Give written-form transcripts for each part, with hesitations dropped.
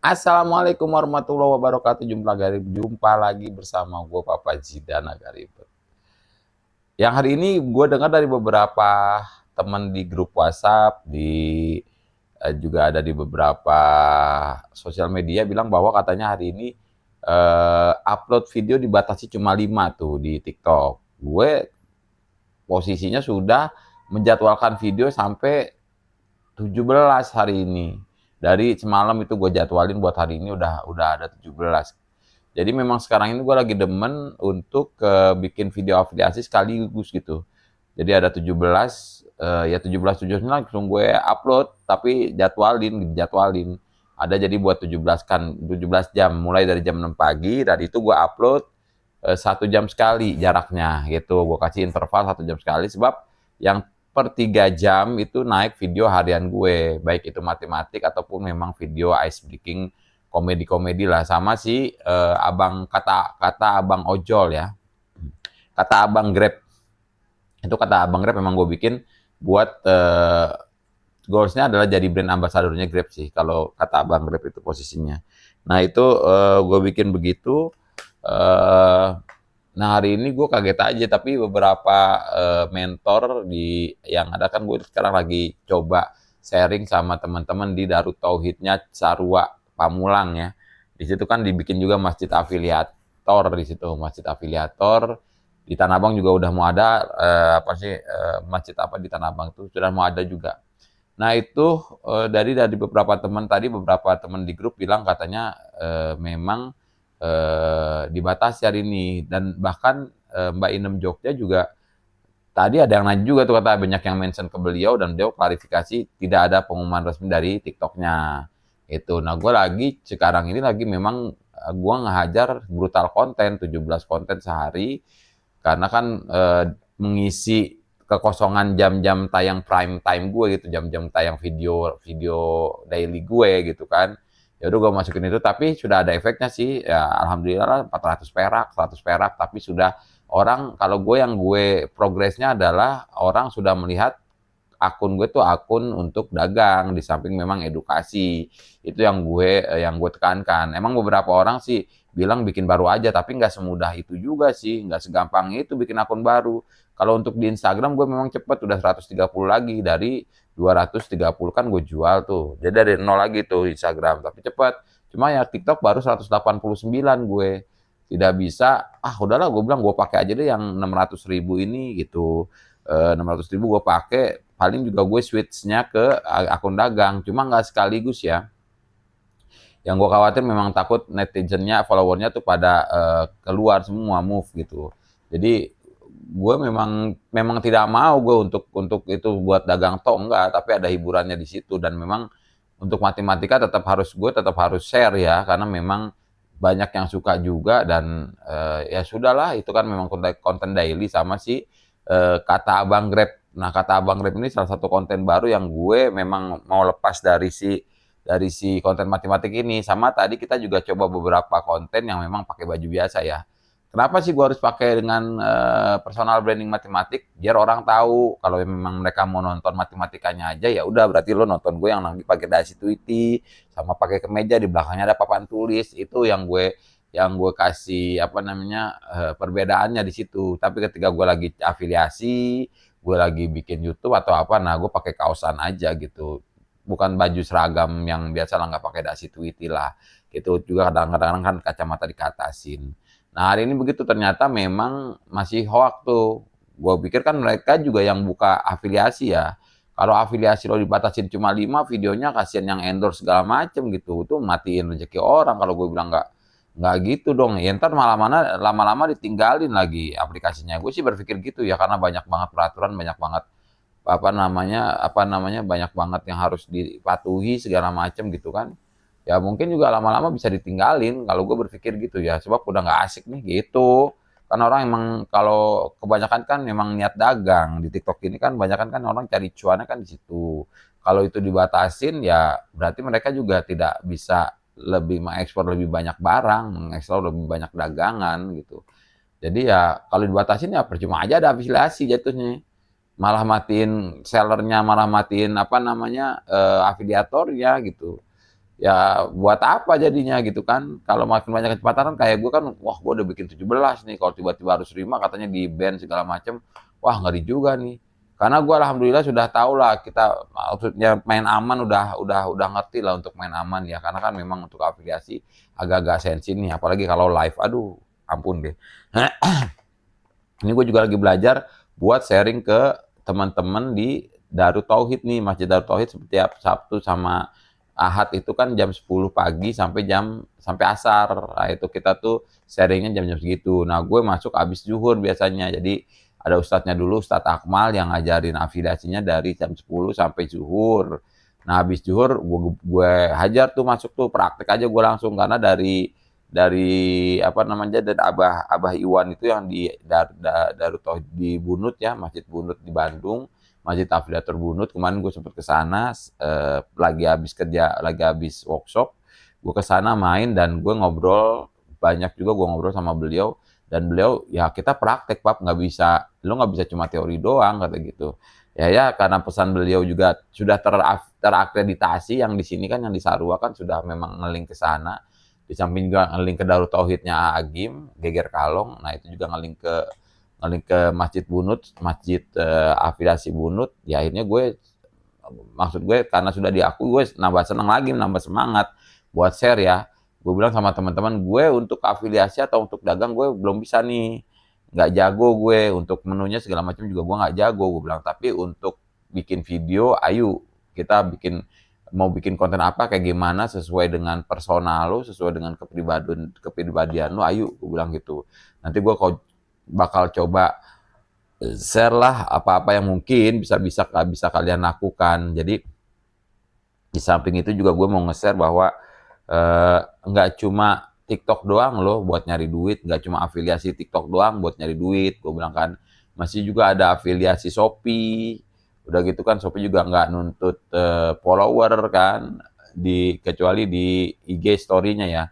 Assalamualaikum warahmatullahi wabarakatuh. Jumpa lagi bersama gue Papa Zidana Garibet. Yang hari ini gue dengar dari beberapa teman di grup WhatsApp, juga ada di beberapa sosial media bilang bahwa katanya hari ini upload video dibatasi cuma 5 tuh di TikTok. Gue posisinya sudah menjadwalkan video sampai 17 hari ini. Dari semalam itu gue jadwalin buat hari ini udah ada 17. Jadi memang sekarang ini gue lagi demen untuk bikin video afiliasi sekaligus gitu. Jadi ada 17, ya 17 17 langsung gue upload, tapi jadwalin. Ada jadi buat 17 kan 17 jam mulai dari jam 6 pagi dan itu gue upload 1 jam sekali jaraknya gitu. Gue kasih interval 1 jam sekali sebab yang per 3 jam itu naik video harian gue, baik itu matematik ataupun memang video ice breaking komedi-komedi lah sama si abang kata abang ojol ya, kata abang Grab. Itu kata abang Grab memang gue bikin buat goalsnya adalah jadi brand ambassadornya Grab sih kalau kata abang Grab itu posisinya. Nah itu gue bikin begitu. Nah hari ini gue kaget aja, tapi beberapa mentor yang ada kan gue sekarang lagi coba sharing sama teman-teman di Darut Tauhidnya Sarua Pamulang ya. Di situ kan dibikin juga masjid afiliator di situ, masjid afiliator. Di Tanah Abang juga udah mau ada apa sih masjid apa di Tanah Abang tuh sudah mau ada juga. Nah itu dari beberapa teman tadi, beberapa teman di grup bilang katanya memang dibatasi hari ini, dan bahkan Mbak Inem Jogja juga tadi ada yang nanya juga tuh, kata banyak yang mention ke beliau dan beliau klarifikasi tidak ada pengumuman resmi dari TikToknya itu. Nah gue lagi sekarang ini lagi memang gue ngehajar brutal konten 17 konten sehari karena kan mengisi kekosongan jam-jam tayang prime time gue gitu, jam-jam tayang video video daily gue gitu kan. Ya udah gue masukin itu, tapi sudah ada efeknya sih ya, alhamdulillah lah 400 perak 100 perak, tapi sudah orang, kalau gue progresnya adalah orang sudah melihat akun gue tuh akun untuk dagang di samping memang edukasi. Itu yang gue tekankan. Emang beberapa orang sih bilang bikin baru aja, tapi nggak semudah itu juga sih, nggak segampang itu bikin akun baru. Kalau untuk di Instagram gue memang cepet, udah 130 lagi dari 230 kan gue jual tuh. Jadi dari nol lagi tuh Instagram, tapi cepet. Cuma ya TikTok baru 189 gue. Tidak bisa, udahlah gue bilang gue pakai aja deh yang 600.000 ini gitu. 600.000 gue pakai, paling juga gue switchnya ke akun dagang, cuma nggak sekaligus ya. Yang gue khawatir memang takut netizennya, followernya tuh pada keluar semua, move gitu. Jadi gue memang memang tidak mau gue untuk itu buat dagang toh enggak, tapi ada hiburannya di situ. Dan memang untuk matematika tetap harus share ya, karena memang banyak yang suka juga. Dan ya sudahlah, itu kan memang konten daily sama si kata abang Grab. Nah kata abang Grab ini salah satu konten baru yang gue memang mau lepas dari si konten matematik ini. Sama tadi kita juga coba beberapa konten yang memang pakai baju biasa ya. Kenapa sih gue harus pakai dengan personal branding matematik? Biar orang tahu kalau memang mereka mau nonton matematikanya aja, ya udah berarti lo nonton gue yang lagi pakai dasi tweety sama pakai kemeja, di belakangnya ada papan tulis. Itu yang gue kasih apa namanya perbedaannya di situ. Tapi ketika gue lagi afiliasi, gue lagi bikin YouTube atau apa, nah gue pakai kaosan aja gitu, bukan baju seragam yang biasa lah, nggak pakai dasi tweety lah gitu. Juga kadang-kadang kan kacamata dikatasin. Nah hari ini begitu, ternyata memang masih hoax tuh. Gue pikir kan mereka juga yang buka afiliasi ya. Kalau afiliasi lo dibatasin cuma 5 videonya, kasihan yang endorse segala macem gitu. Itu matiin rezeki orang kalau gue bilang nggak gitu dong. Ya ntar malah mana lama-lama ditinggalin lagi aplikasinya. Gue sih berpikir gitu ya, karena banyak banget peraturan, banyak banget apa namanya banyak banget yang harus dipatuhi segala macem gitu kan. Ya mungkin juga lama-lama bisa ditinggalin kalau gue berpikir gitu ya, sebab udah nggak asik nih gitu. Karena orang emang kalau kebanyakan kan memang niat dagang di TikTok ini kan, banyakan kan orang cari cuannya kan di situ. Kalau itu dibatasin ya berarti mereka juga tidak bisa lebih mengekspor lebih banyak barang, mengekspor lebih banyak dagangan gitu. Jadi ya kalau dibatasin ya percuma aja ada afiliasi jatuhnya. Malah matiin sellernya, malah matiin apa namanya afiliatornya gitu. ya buat apa jadinya gitu kan. Kalau makin banyak kecepatan kan kayak gue kan, wah gue udah bikin 17 nih, kalau tiba-tiba harus 5 katanya di ban segala macem, wah ngeri juga nih. Karena gue alhamdulillah sudah tahu lah, kita maksudnya main aman, udah ngerti lah untuk main aman ya, karena kan memang untuk afiliasi agak-agak sensi nih, apalagi kalau live, aduh ampun deh. Ini gue juga lagi belajar buat sharing ke teman-teman di Darut Tauhid nih, Masjid Darut Tauhid setiap Sabtu sama Ahad itu kan jam 10 pagi sampai asar. Nah, itu kita tuh sharingnya jam-jam segitu. Nah, gue masuk abis zuhur biasanya. Jadi ada ustadznya dulu, Ustadz Akmal yang ngajarin afiliasinya dari jam 10 sampai zuhur. Nah, habis zuhur gue hajar tuh masuk tuh praktek aja gue langsung, karena dari apa namanya, dan Abah Iwan itu yang di Darut Tauhid di Bunut ya, Masjid Bunut di Bandung, Masjid Afiliator Bunut. Kemarin gue sempet ke sana, lagi habis kerja, lagi habis workshop, gue ke sana main dan gue ngobrol banyak juga, gue ngobrol sama beliau, dan beliau ya kita praktek Pak, nggak bisa, lo nggak bisa cuma teori doang kata gitu. Ya karena pesan beliau juga sudah terakreditasi, yang di sini kan, yang di Sarua kan sudah memang ngeling ke sana, di samping juga ngeling ke Darut Tauhidnya Agim, Geger Kalong. Nah itu juga ngeling ke Masjid Bunut, Masjid afiliasi Bunut. Ya akhirnya gue, maksud gue karena sudah diakui, gue nambah senang lagi, nambah semangat buat share ya. Gue bilang sama teman-teman gue, untuk afiliasi atau untuk dagang gue belum bisa nih, nggak jago gue untuk menunya segala macam juga, gue nggak jago, gue bilang. Tapi untuk bikin video, ayo kita mau bikin konten apa, kayak gimana, sesuai dengan personal lo, sesuai dengan kepribadian lo, ayo, gue bilang gitu. Nanti gue bakal coba share lah apa-apa yang mungkin bisa kalian lakukan. Jadi di samping itu juga gue mau nge-share bahwa nggak cuma TikTok doang loh buat nyari duit, nggak cuma afiliasi TikTok doang buat nyari duit, gue bilang kan. Masih juga ada afiliasi Shopee, udah gitu kan Shopee juga nggak nuntut follower kan, kecuali di IG story-nya ya,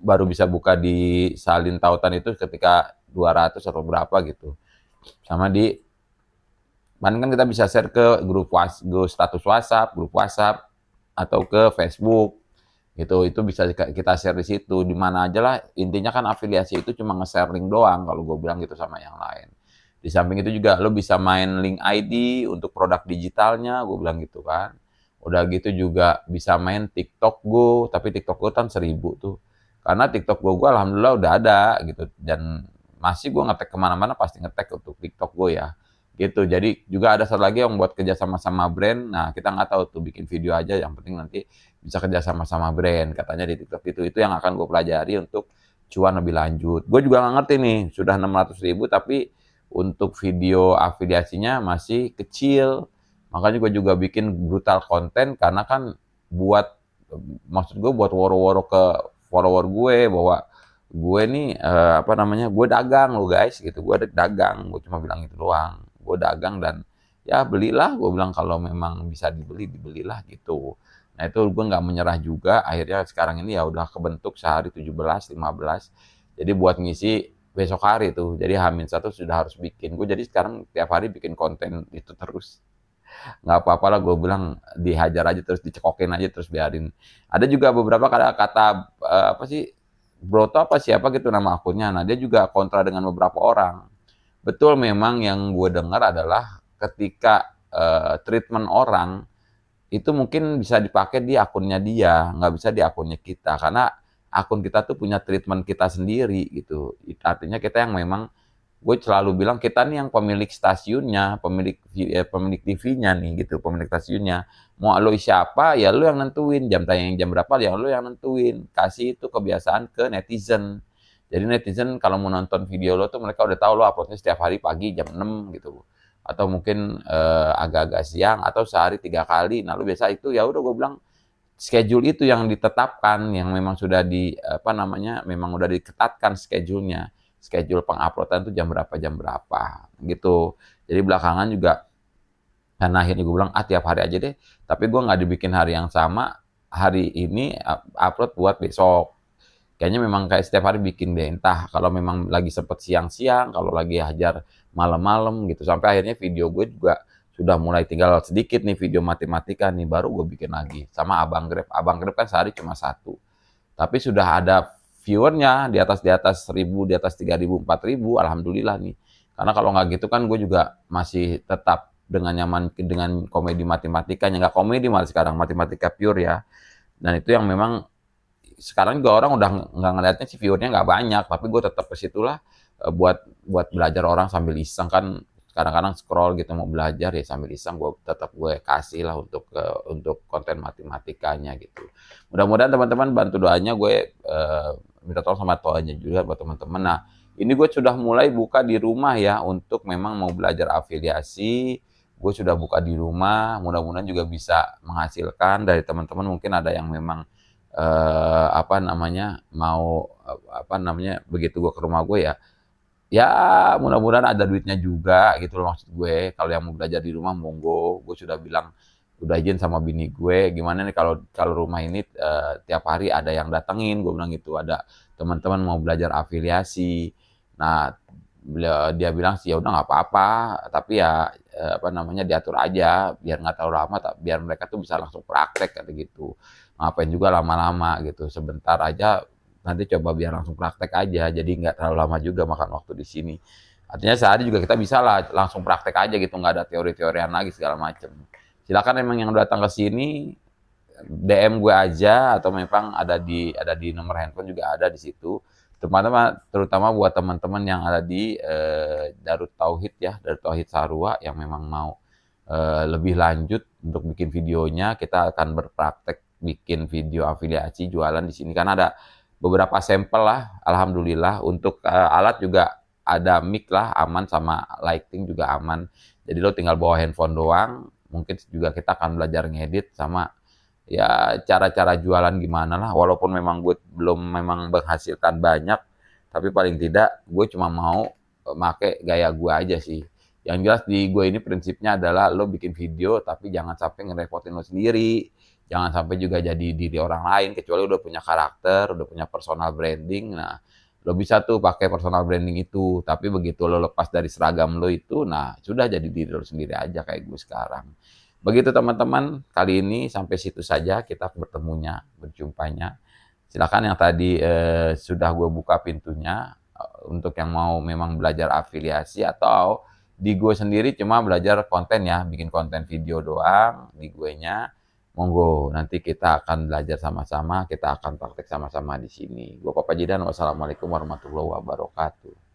baru bisa buka di salin tautan itu ketika 200 atau berapa gitu. Sama di kan kita bisa share ke grup status WhatsApp, grup WhatsApp, atau ke Facebook gitu. Itu bisa kita share di situ, di mana aja lah. Intinya kan afiliasi itu cuma nge-share link doang, kalau gue bilang gitu sama yang lain. Di samping itu juga lo bisa main link ID untuk produk digitalnya, gue bilang gitu kan. Udah gitu juga bisa main TikTok Go, tapi TikTok Go kan 1.000 tuh. Karena TikTok Go gue alhamdulillah udah ada gitu, dan masih gue ngetek kemana-mana pasti ngetek untuk TikTok Go ya gitu. Jadi juga ada satu lagi yang buat kerja sama brand. Nah kita nggak tahu tuh, bikin video aja, yang penting nanti bisa kerja sama brand katanya di TikTok. Itu yang akan gue pelajari untuk cuan lebih lanjut. Gue juga nggak ngerti nih, sudah 600.000 tapi untuk video afiliasinya masih kecil. Makanya gue juga bikin brutal konten, karena kan buat, maksud gue buat woro-woro ke follower gue bahwa gue nih apa namanya, gue dagang lo guys gitu, gue dagang, gue cuma bilang itu doang, gue dagang, dan ya belilah, gue bilang kalau memang bisa dibelilah gitu. Nah itu gue nggak menyerah juga, akhirnya sekarang ini ya udah kebentuk sehari 17, 15, jadi buat ngisi besok hari tuh, jadi H-1 sudah harus bikin. Gue jadi sekarang tiap hari bikin konten itu terus, nggak apa-apa lah, gue bilang dihajar aja terus, dicekokin aja terus, biarin. Ada juga beberapa kata-kata apa sih, Broto apa siapa gitu nama akunnya, nah dia juga kontra dengan beberapa orang. Betul, memang yang gue dengar adalah ketika treatment orang itu mungkin bisa dipakai di akunnya dia, nggak bisa di akunnya kita, karena akun kita tuh punya treatment kita sendiri gitu. Artinya kita yang memang, gue selalu bilang kita nih yang pemilik stasiunnya, pemilik TV-nya nih gitu, pemilik stasiunnya. Mau lo siapa ya lo yang nentuin, jam tayang jam berapa ya lo yang nentuin. Kasih itu kebiasaan ke netizen. Jadi netizen kalau mau nonton video lo tuh, mereka udah tahu lo uploadnya setiap hari pagi jam 6 gitu. Atau mungkin agak-agak siang, atau sehari 3 kali. Nah lo biasa itu, ya udah gue bilang schedule itu yang ditetapkan, yang memang sudah apa namanya, memang udah diketatkan schedule-nya. Schedule penguploadan itu jam berapa gitu. Jadi belakangan juga, karena akhirnya gue bilang tiap hari aja deh, tapi gue nggak dibikin hari yang sama, hari ini upload buat besok. Kayaknya memang kayak setiap hari bikin deh, entah kalau memang lagi sempet siang-siang, kalau lagi hajar malam-malam gitu. Sampai akhirnya video gue juga sudah mulai tinggal sedikit nih video matematika nih, baru gue bikin lagi. Sama Abang Grab. Abang Grab kan sehari cuma satu. Tapi sudah ada viewernya di atas 1.000, di atas 3.000, 4.000, alhamdulillah nih. Karena kalau nggak gitu kan gue juga masih tetap dengan nyaman dengan komedi matematikanya. Nggak komedi malah sekarang, matematika pure ya. Dan itu yang memang sekarang juga orang udah nggak ngeliatnya sih viewernya nggak banyak, tapi gue tetap ke situlah buat buat belajar orang sambil iseng kan kadang-kadang scroll gitu mau belajar ya sambil iseng gue kasih lah untuk konten matematikanya gitu. Mudah-mudahan teman-teman bantu doanya gue minta tolong sama doanya juga buat teman-teman. Nah ini gue sudah mulai buka di rumah ya untuk memang mau belajar afiliasi. Gue sudah buka di rumah, mudah-mudahan juga bisa menghasilkan dari teman-teman mungkin ada yang memang apa namanya mau apa namanya begitu gue ke rumah gue ya ya mudah-mudahan ada duitnya juga gitu loh maksud gue kalau yang mau belajar di rumah monggo gue sudah bilang udah izin sama bini gue gimana nih kalau kalau rumah ini tiap hari ada yang datengin gue bilang gitu ada teman-teman mau belajar afiliasi nah dia bilang sih ya udah nggak apa-apa tapi ya apa namanya diatur aja biar nggak terlalu lama biar mereka tuh bisa langsung praktek kayak gitu ngapain juga lama-lama gitu sebentar aja nanti coba biar langsung praktek aja jadi nggak terlalu lama juga makan waktu di sini artinya sehari juga kita bisa lah langsung praktek aja gitu nggak ada teori-teorian lagi segala macem silakan emang yang datang ke sini DM gue aja atau memang ada di nomor handphone juga ada di situ teman-teman terutama buat teman-teman yang ada di Darut Tauhid ya Darut Tauhid Sarua yang memang mau lebih lanjut untuk bikin videonya kita akan berpraktek bikin video afiliasi jualan di sini karena ada beberapa sampel lah alhamdulillah untuk alat juga ada mic lah aman sama lighting juga aman jadi lo tinggal bawa handphone doang mungkin juga kita akan belajar ngedit sama ya cara-cara jualan gimana lah walaupun memang gue belum memang menghasilkan banyak tapi paling tidak gue cuma mau make gaya gue aja sih yang jelas di gue ini prinsipnya adalah lo bikin video tapi jangan sampai ngerepotin lo sendiri jangan sampai juga jadi diri orang lain kecuali udah punya karakter udah punya personal branding nah lo bisa tuh pakai personal branding itu tapi begitu lo lepas dari seragam lo itu nah sudah jadi diri lo sendiri aja kayak gue sekarang begitu teman-teman, kali ini sampai situ saja kita bertemunya, berjumpanya. Silakan yang tadi sudah gue buka pintunya untuk yang mau memang belajar afiliasi atau di gue sendiri cuma belajar konten ya, bikin konten video doang di gue nya. Monggo, nanti kita akan belajar sama-sama, kita akan praktek sama-sama di sini. Gue Papa Jidan, wassalamualaikum warahmatullahi wabarakatuh.